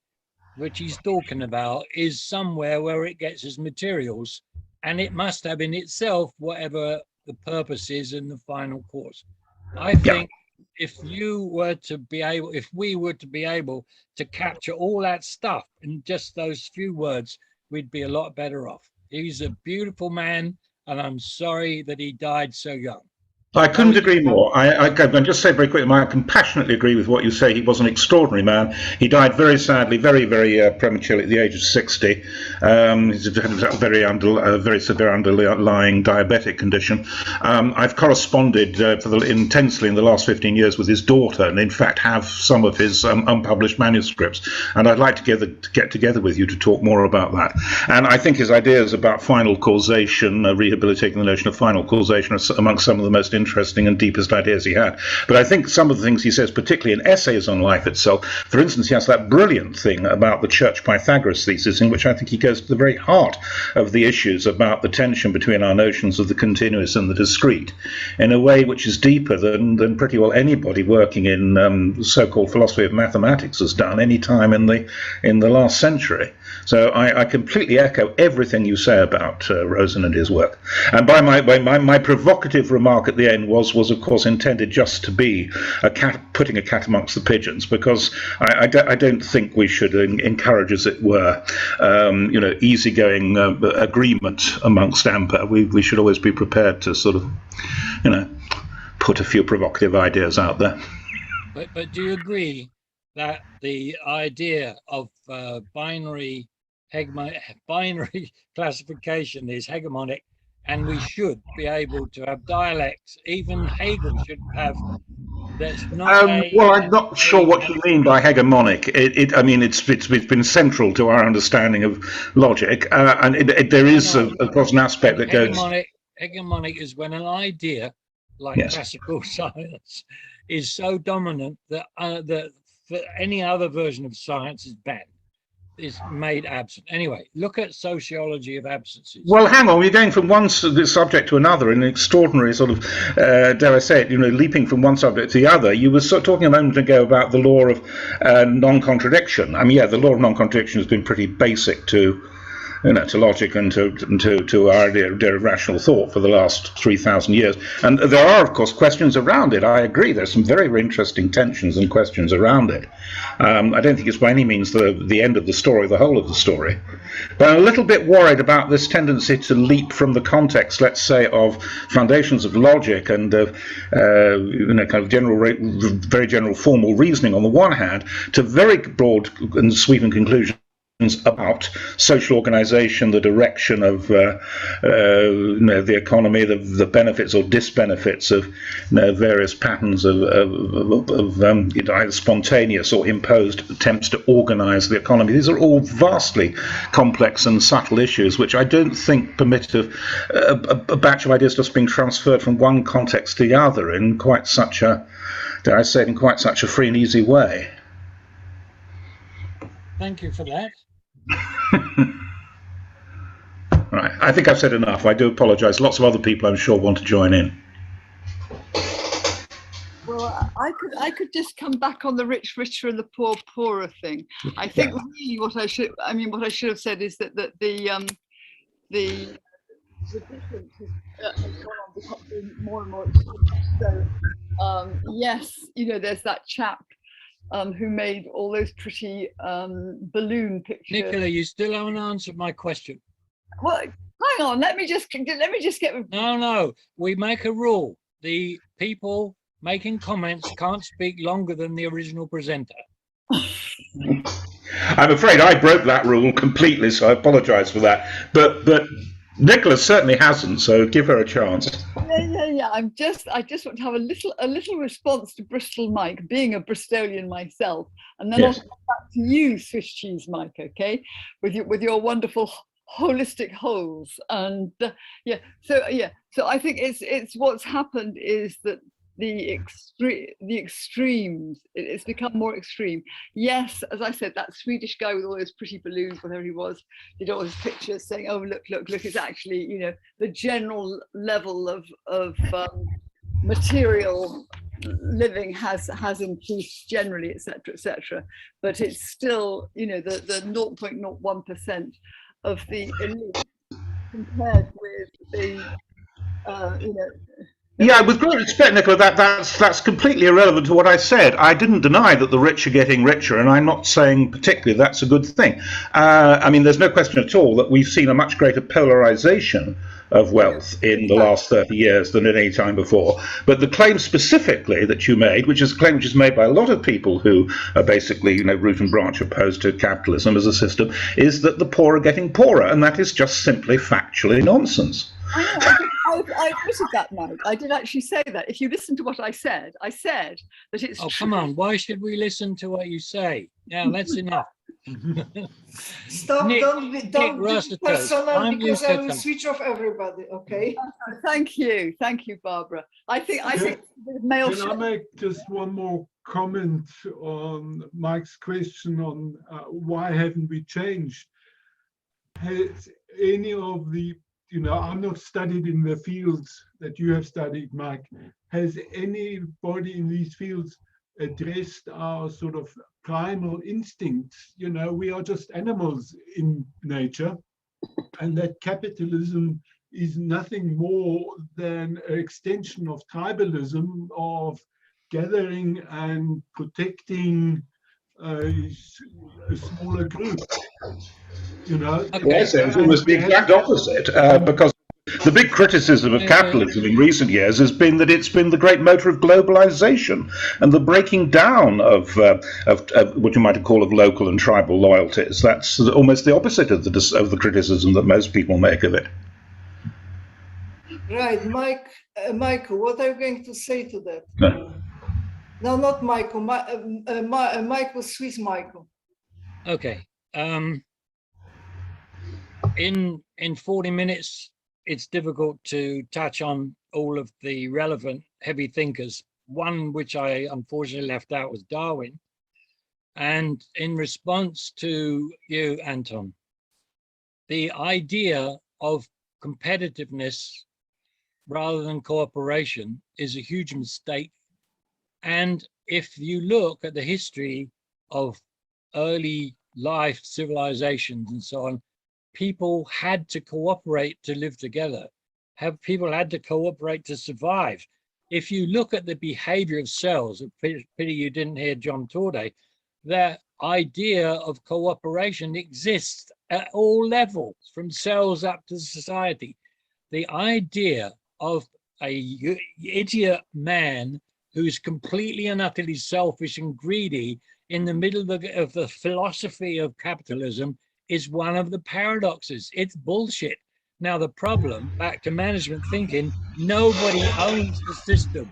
which he's talking about is somewhere where it gets its materials, and it must have in itself whatever the purpose is in the final cause. I think if we were to be able to capture all that stuff in just those few words, we'd be a lot better off. He's a beautiful man, and I'm sorry that he died so young.
I couldn't agree more. I can just say very quickly, I compassionately agree with what you say. He was an extraordinary man. He died very sadly, very, very prematurely at the age of 60. He's a very severe underlying diabetic condition. I've corresponded intensely in the last 15 years with his daughter, and in fact have some of his unpublished manuscripts. And I'd like to get together with you to talk more about that. And I think his ideas about final causation, rehabilitating the notion of final causation, are amongst some of the most interesting and deepest ideas he had. But I think some of the things he says, particularly in essays on life itself, for instance, he has that brilliant thing about the Church Pythagoras thesis, in which I think he goes to the very heart of the issues about the tension between our notions of the continuous and the discrete, in a way which is deeper than pretty well anybody working in so-called philosophy of mathematics has done any time in the last century. So I completely echo everything you say about Rosen and his work. And by my provocative remark at the end was of course intended just to be putting a cat amongst the pigeons, because I don't think we should encourage, as it were, easygoing agreement amongst ANPA. We should always be prepared to sort of, put a few provocative ideas out there.
But do you agree that the idea of binary classification is hegemonic, and we should be able to have dialects? Even Hegel should have. That's not
well, I'm not sure what you mean by hegemonic. It's been central to our understanding of logic, and there is, of course, an aspect that goes.
Hegemonic is when an idea, like
Yes.
classical science, is so dominant that any other version of science is banned. Is made absent. Anyway, look at sociology of absences.
Well, hang on, we're going from one subject to another in an extraordinary sort of, dare I say it, leaping from one subject to the other. You were talking a moment ago about the law of non-contradiction. I mean, yeah, the law of non-contradiction has been pretty basic to logic and to our idea of rational thought for the last 3,000 years. And there are, of course, questions around it. I agree. There's some very, very interesting tensions and questions around it. I don't think it's by any means the end of the story, the whole of the story. But I'm a little bit worried about this tendency to leap from the context, let's say, of foundations of logic and kind of very general formal reasoning on the one hand, to very broad and sweeping conclusions about social organization, the direction of the economy, the benefits or disbenefits of various patterns of either spontaneous or imposed attempts to organize the economy. These are all vastly complex and subtle issues, which I don't think permit a batch of ideas just being transferred from one context to the other in quite such a, dare I say it, in quite such a free and easy way.
Thank you for that.
Right, I think I've said enough. I do apologise. Lots of other people, I'm sure, want to join in.
Well, I could just come back on the rich richer and the poor poorer thing. I think really what I should have said is that the difference has gone on becoming more and more extreme. So yes, there's that chap who made all those pretty balloon pictures.
Nicola, you still haven't answered my question.
Well, hang on. Let me just get.
No. We make a rule. The people making comments can't speak longer than the original presenter.
I'm afraid I broke that rule completely, so I apologise for that. But Nicola certainly hasn't, so give her a chance.
Yeah. I just want to have a little response to Bristol Mike, being a Bristolian myself, and then I'll come back to you, Swiss cheese Mike, okay, with your wonderful holistic holes. And so I think it's what's happened is that the extremes, it's become more extreme. Yes, as I said, that Swedish guy with all those pretty balloons, whatever he was, did all his pictures saying, oh, look, it's actually, the general level of material living has increased generally, etc. But it's still, the 0.01% of the elite compared with the,
Yeah, with great respect, Nicola, that's completely irrelevant to what I said. I didn't deny that the rich are getting richer, and I'm not saying particularly that's a good thing. There's no question at all that we've seen a much greater polarization of wealth in the last 30 years than at any time before. But the claim specifically that you made, which is a claim which is made by a lot of people who are basically, root and branch opposed to capitalism as a system, is that the poor are getting poorer, and that is just simply factually nonsense.
I admitted that, Mike. I did actually say that. If you listen to what I said that it's
true. Come on, why should we listen to what you say? Now, that's enough.
Stop!
Nick-
don't be
Rossiter,
personal,
I'm
because
used
I
to
will
them.
switch off everybody. Okay.
Thank you, Barbara. I think male.
Can I make just one more comment on Mike's question on why haven't we changed? Has any of the, I'm not studied in the fields that you have studied, Mike. Has anybody in these fields addressed our sort of primal instincts? We are just animals in nature, and that capitalism is nothing more than an extension of tribalism, of gathering and protecting a smaller group.
Okay.
I say it's almost the exact opposite, because the big criticism of capitalism in recent years has been that it's been the great motor of globalization and the breaking down of what you might call of local and tribal loyalties. That's almost the opposite of the criticism that most people make of it.
Right, Michael, what are you going to say to that?
No.
No, not Michael. Michael, Swiss Michael.
Okay. In 40 minutes, it's difficult to touch on all of the relevant heavy thinkers. One which I unfortunately left out was Darwin. And in response to you, Anton, the idea of competitiveness rather than cooperation is a huge mistake. And if you look at the history of early life civilizations and so on, people had to cooperate to live together. People had to cooperate to survive. If you look at the behavior of cells, pity you didn't hear John Torday, the idea of cooperation exists at all levels, from cells up to society. The idea of a idiot man who's completely and utterly selfish and greedy in the middle of the philosophy of capitalism is one of the paradoxes. It's bullshit. Now, the problem, back to management thinking, nobody owns the system.